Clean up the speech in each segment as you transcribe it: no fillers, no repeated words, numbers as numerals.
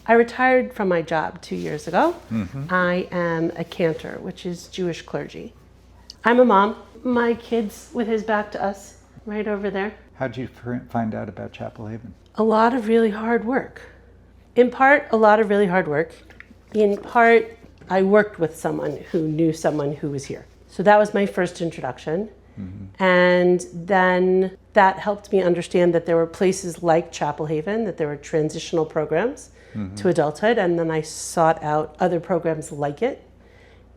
I retired from my job 2 years ago. I am a cantor, which is Jewish clergy. I'm a mom. My kid's with his back to us, right over there. How did you find out about Chapel Haven? A lot of really hard work. In part, a lot of really hard work. In part, I worked with someone who knew someone who was here. So that was my first introduction. And then that helped me understand that there were places like Chapel Haven, that there were transitional programs to adulthood. And then I sought out other programs like it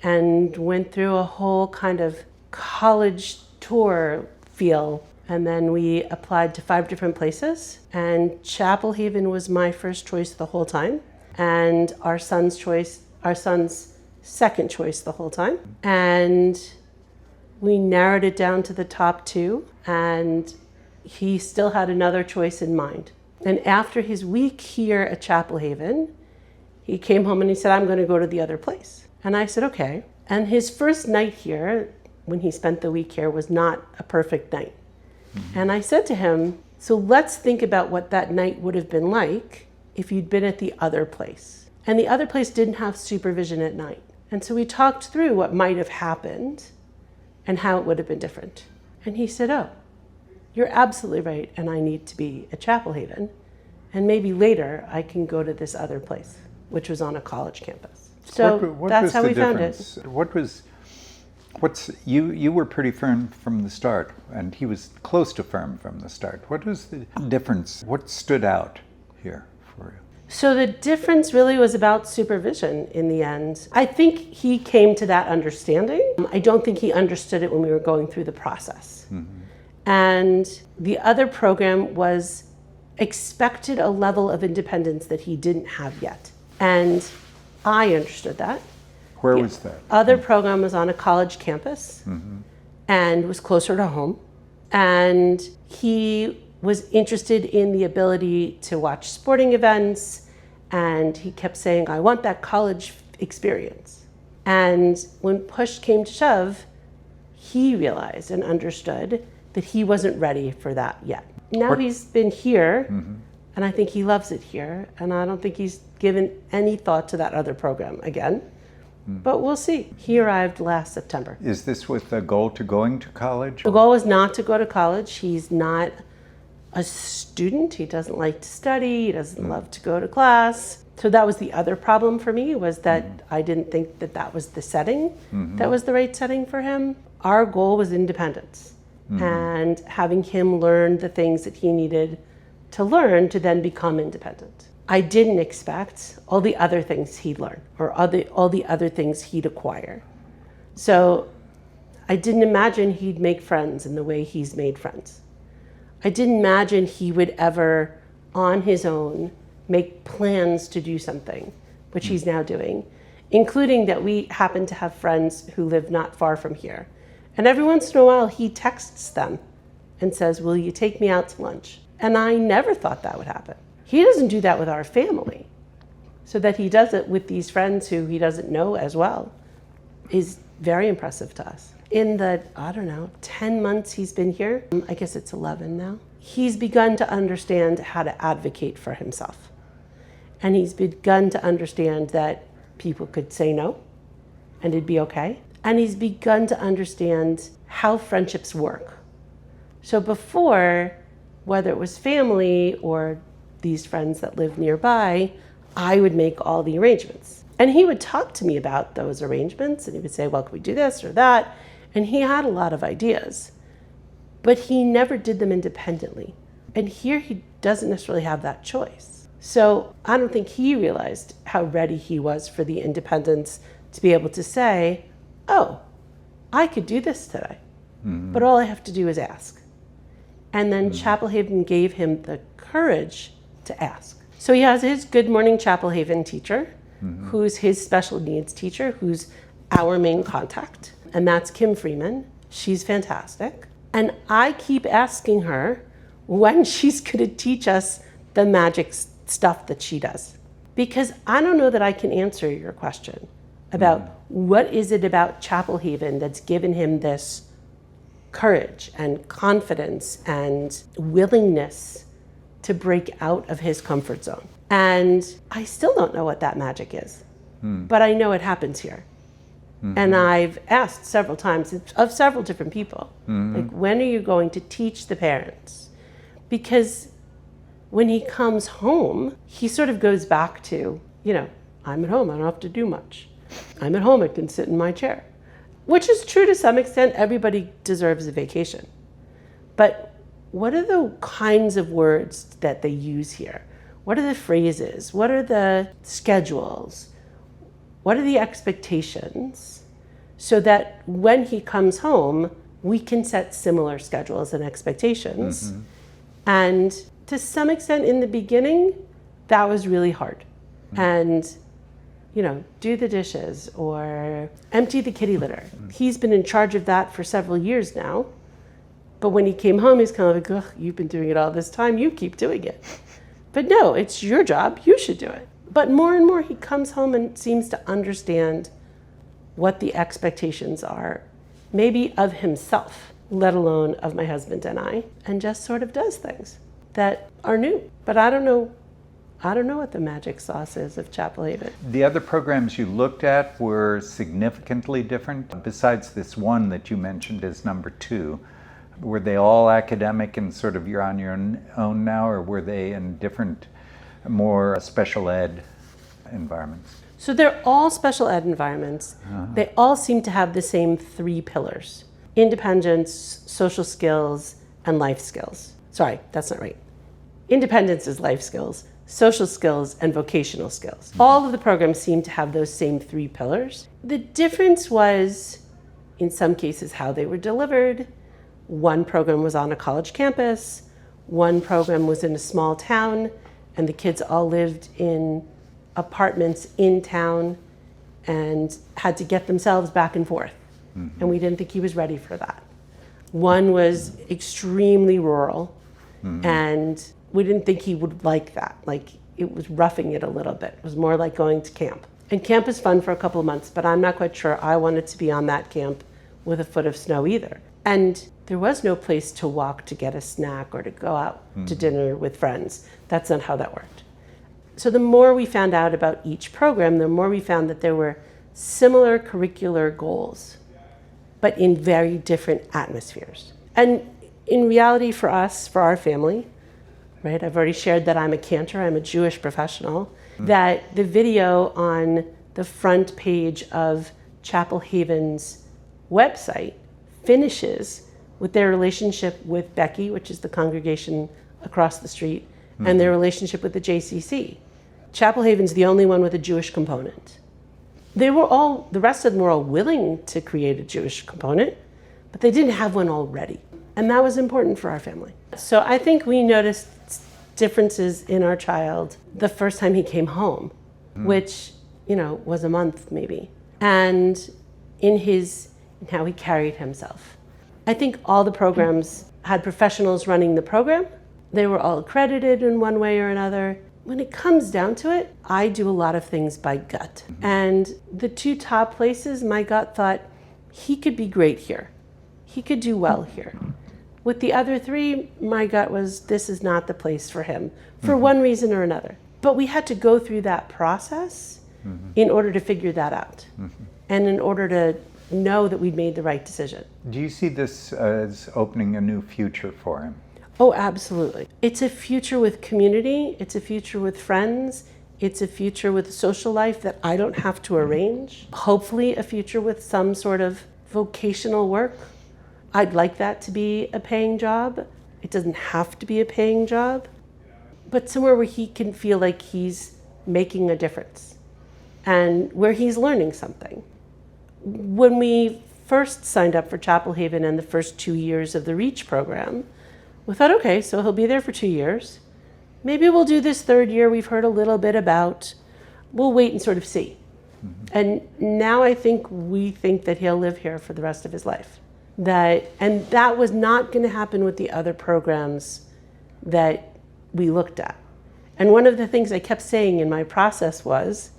and went through a whole kind of college tour feel. And then we applied to 5 different places. And Chapel Haven was my first choice the whole time. And our son's second choice the whole time. And we narrowed it down to the top 2, and he still had another choice in mind. And after his week here at Chapel Haven, he came home and he said, I'm going to go to the other place. And I said, okay. And his first night here, when he spent the week here, was not a perfect night. And I said to him, so let's think about what that night would have been like if you'd been at the other place. And the other place didn't have supervision at night. And so we talked through what might have happened and how it would have been different. And he said, oh, you're absolutely right, and I need to be at Chapel Haven, and maybe later I can go to this other place, which was on a college campus. So what that's was how the we difference? found it. You were pretty firm from the start, and he was close to firm from the start. What was the difference? What stood out here for you? So the difference really was about supervision in the end. I think he came to that understanding. I don't think he understood it when we were going through the process. And the other program expected a level of independence that he didn't have yet. And I understood that. Where was that? Other program was on a college campus and was closer to home. And he was interested in the ability to watch sporting events, and he kept saying, I want that college experience. And when push came to shove, he realized and understood that he wasn't ready for that yet. Now he's been here, and I think he loves it here, and I don't think he's given any thought to that other program again. But we'll see. He arrived last September. Is this with the goal to going to college? The goal was not to go to college. He's not a student. He doesn't like to study. He doesn't love to go to class. So that was the other problem for me, was that I didn't think that that was the setting that was the right setting for him. Our goal was independence and having him learn the things that he needed to learn to then become independent. I didn't expect all the other things he'd learn or all the other things he'd acquire. So I didn't imagine he'd make friends in the way he's made friends. I didn't imagine he would ever, on his own, make plans to do something, which he's now doing, including that we happen to have friends who live not far from here. And every once in a while, he texts them and says, will you take me out to lunch? And I never thought that would happen. He doesn't do that with our family. So that he does it with these friends who he doesn't know as well is very impressive to us. In the, 10 months he's been here, I guess it's 11 now, he's begun to understand how to advocate for himself. And he's begun to understand that people could say no, and it'd be okay. And he's begun to understand how friendships work. So before, whether it was family or these friends that live nearby, I would make all the arrangements. And he would talk to me about those arrangements, and he would say, well, can we do this or that? And he had a lot of ideas, but he never did them independently. And here he doesn't necessarily have that choice. So I don't think he realized how ready he was for the independence to be able to say, oh, I could do this today, but all I have to do is ask. And then Chapel Haven gave him the courage to ask. So he has his Good Morning Chapel Haven teacher, who's his special needs teacher, who's our main contact, and that's Kim Freeman. She's fantastic. And I keep asking her when she's going to teach us the magic stuff that she does. Because I don't know that I can answer your question about what is it about Chapel Haven that's given him this courage and confidence and willingness to break out of his comfort zone. And I still don't know what that magic is, but I know it happens here. And I've asked several times of several different people, like, when are you going to teach the parents? Because when he comes home, he sort of goes back to, I'm at home, I don't have to do much. I'm at home, I can sit in my chair. Which is true to some extent. Everybody deserves a vacation. But what are the kinds of words that they use here? What are the phrases? What are the schedules? What are the expectations? So that when he comes home, we can set similar schedules and expectations. And to some extent in the beginning, that was really hard. And, do the dishes or empty the kitty litter. He's been in charge of that for several years now. But when he came home, he's kind of like, ugh, you've been doing it all this time, you keep doing it. But no, it's your job, you should do it. But more and more he comes home and seems to understand what the expectations are, maybe of himself, let alone of my husband and I, and just sort of does things that are new. But I don't know what the magic sauce is of Chapel Haven. The other programs you looked at were significantly different, besides this one that you mentioned as number 2. Were they all academic and sort of you're on your own now, or were they in different, more special ed environments? So they're all special ed environments. They all seem to have the same 3 pillars: independence, social skills, and life skills. Sorry, that's not right. Independence is life skills, social skills, and vocational skills. All of the programs seem to have those same 3 pillars. The difference was, in some cases, how they were delivered. One program was on a college campus, one program was in a small town, and the kids all lived in apartments in town and had to get themselves back and forth. And we didn't think he was ready for that. One was extremely rural, and we didn't think he would like that. Like, it was roughing it a little bit. It was more like going to camp. And camp is fun for a couple of months, but I'm not quite sure I wanted to be on that camp with a foot of snow either. And there was no place to walk to get a snack or to go out to dinner with friends. That's not how that worked. So the more we found out about each program, the more we found that there were similar curricular goals, but in very different atmospheres. And in reality for us, for our family, right, I've already shared that I'm a cantor, I'm a Jewish professional, that the video on the front page of Chapel Haven's website finishes with their relationship with Becky, which is the congregation across the street, and their relationship with the JCC. Chapel Haven's the only one with a Jewish component. The rest of them were all willing to create a Jewish component, but they didn't have one already. And that was important for our family. So I think we noticed differences in our child the first time he came home, which, was a month maybe. And in how he carried himself. I think all the programs had professionals running the program. They were all accredited in one way or another. When it comes down to it, I do a lot of things by gut. And the 2 top places, my gut thought, he could be great here. He could do well here. With the other 3, my gut was, this is not the place for him, for one reason or another. But we had to go through that process in order to figure that out. And in order to know that we'd made the right decision. Do you see this as opening a new future for him? Oh, absolutely. It's a future with community. It's a future with friends. It's a future with a social life that I don't have to arrange. Hopefully a future with some sort of vocational work. I'd like that to be a paying job. It doesn't have to be a paying job, but somewhere where he can feel like he's making a difference and where he's learning something. When we first signed up for Chapel Haven in the first 2 years of the REACH program, we thought, okay, so he'll be there for 2 years. Maybe we'll do this 3rd year we've heard a little bit about. We'll wait and sort of see. And now I think we think that he'll live here for the rest of his life. And that was not going to happen with the other programs that we looked at. And one of the things I kept saying in my process was,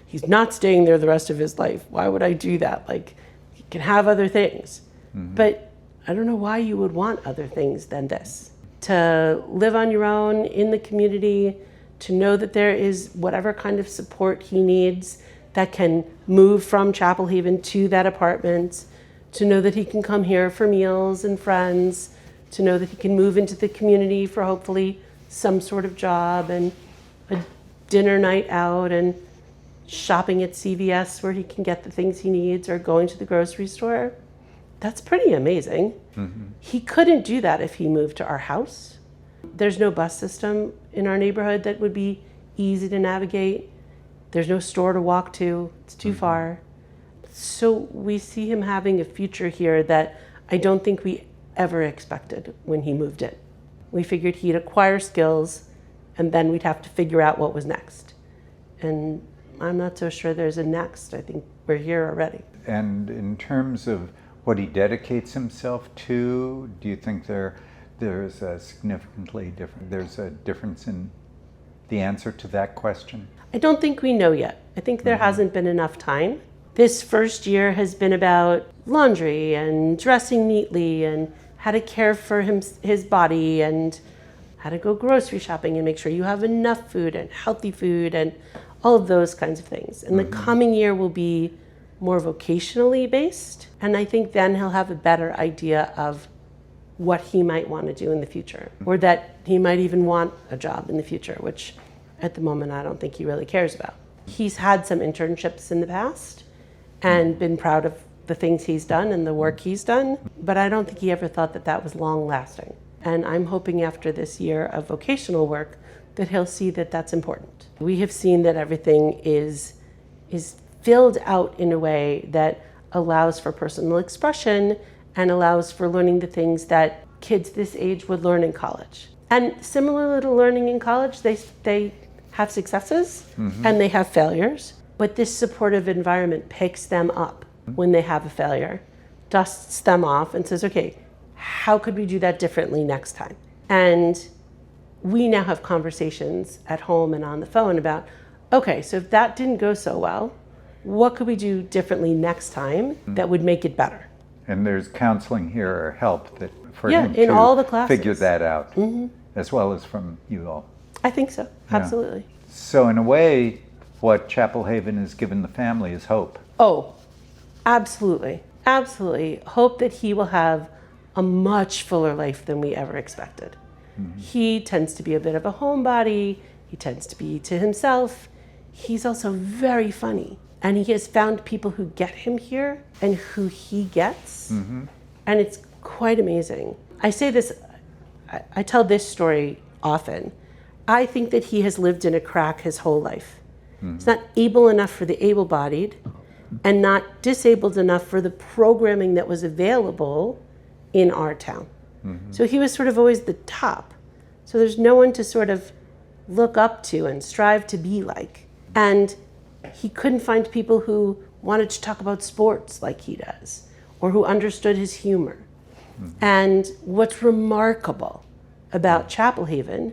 he's not staying there the rest of his life. Why would I do that? Like, he can have other things. But I don't know why you would want other things than this. To live on your own in the community, to know that there is whatever kind of support he needs that can move from Chapel Haven to that apartment, to know that he can come here for meals and friends, to know that he can move into the community for hopefully some sort of job and a dinner night out and shopping at CVS where he can get the things he needs or going to the grocery store. That's pretty amazing. He couldn't do that if he moved to our house. There's no bus system in our neighborhood that would be easy to navigate. There's no store to walk to. It's too far. So we see him having a future here that I don't think we ever expected when he moved in. We figured he'd acquire skills and then we'd have to figure out what was next. And I'm not so sure there's a next. I think we're here already. And in terms of what he dedicates himself to, do you think there's a there's a difference in the answer to that question? I don't think we know yet. I think there hasn't been enough time. This first year has been about laundry and dressing neatly and how to care for his body and how to go grocery shopping and make sure you have enough food and healthy food and all of those kinds of things. And the coming year will be more vocationally based. And I think then he'll have a better idea of what he might want to do in the future, or that he might even want a job in the future, which at the moment I don't think he really cares about. He's had some internships in the past and been proud of the things he's done and the work he's done, but I don't think he ever thought that that was long lasting. And I'm hoping after this year of vocational work that he'll see that that's important. We have seen that everything is filled out in a way that allows for personal expression and allows for learning the things that kids this age would learn in college. And similar to learning in college, they have successes and they have failures, but this supportive environment picks them up when they have a failure, dusts them off and says, okay, how could we do that differently next time? And we now have conversations at home and on the phone about, okay, so if that didn't go so well, what could we do differently next time that would make it better? And there's counseling here or help that for Yeah, him in to all the classes. figure that out, as well as from you all. I think so, absolutely. So in a way, what Chapel Haven has given the family is hope. Oh, absolutely, absolutely. Hope that he will have a much fuller life than we ever expected. He tends to be a bit of a homebody. He tends to be to himself. He's also very funny. And he has found people who get him here and who he gets. And it's quite amazing. I say this, I tell this story often. I think that he has lived in a crack his whole life. He's not able enough for the able-bodied and not disabled enough for the programming that was available in our town. So he was sort of always the top. So there's no one to sort of look up to and strive to be like. And he couldn't find people who wanted to talk about sports like he does, or who understood his humor. And what's remarkable about Chapel Haven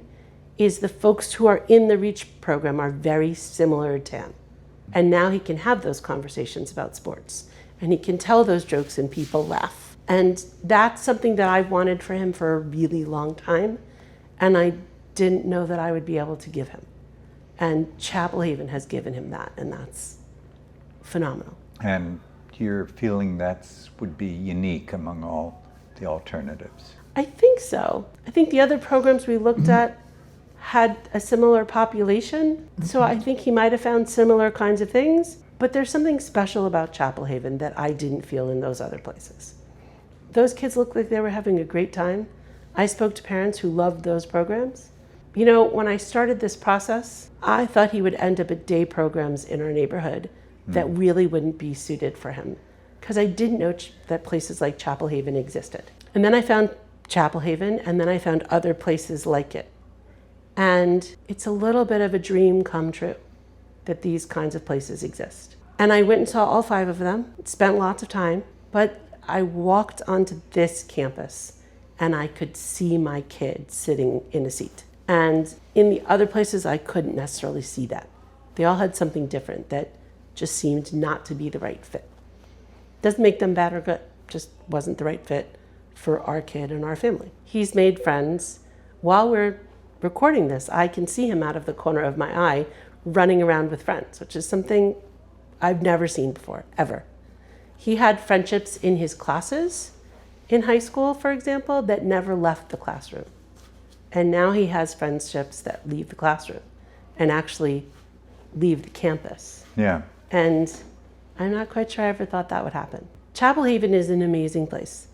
is the folks who are in the REACH program are very similar to him. And now he can have those conversations about sports, and he can tell those jokes and people laugh. And that's something that I've wanted for him for a really long time, and I didn't know that I would be able to give him. And Chapel Haven has given him that, and that's phenomenal. And you're feeling that would be unique among all the alternatives? I think so. I think the other programs we looked at had a similar population, so I think he might have found similar kinds of things, but there's something special about Chapel Haven that I didn't feel in those other places. Those kids looked like they were having a great time. I spoke to parents who loved those programs. You know, when I started this process, I thought he would end up at day programs in our neighborhood that really wouldn't be suited for him, because I didn't know that places like Chapel Haven existed. And then I found Chapel Haven, and then I found other places like it. And it's a little bit of a dream come true that these kinds of places exist. And I went and saw all 5 of them, spent lots of time, but I walked onto this campus and I could see my kid sitting in a seat. And in the other places, I couldn't necessarily see that. They all had something different that just seemed not to be the right fit. Doesn't make them bad or good, just wasn't the right fit for our kid and our family. He's made friends while we're recording this, I can see him out of the corner of my eye running around with friends, which is something I've never seen before, ever. He had friendships in his classes in high school, for example, that never left the classroom. And now he has friendships that leave the classroom and actually leave the campus. Yeah. And I'm not quite sure I ever thought that would happen. Chapel Haven is an amazing place.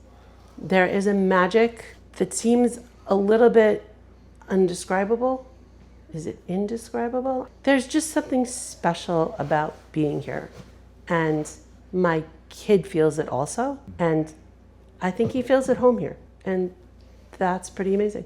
There is a magic that seems a little bit undescribable. Is it indescribable? There's just something special about being here. And my kid feels it also. And I think he feels at home here. And that's pretty amazing.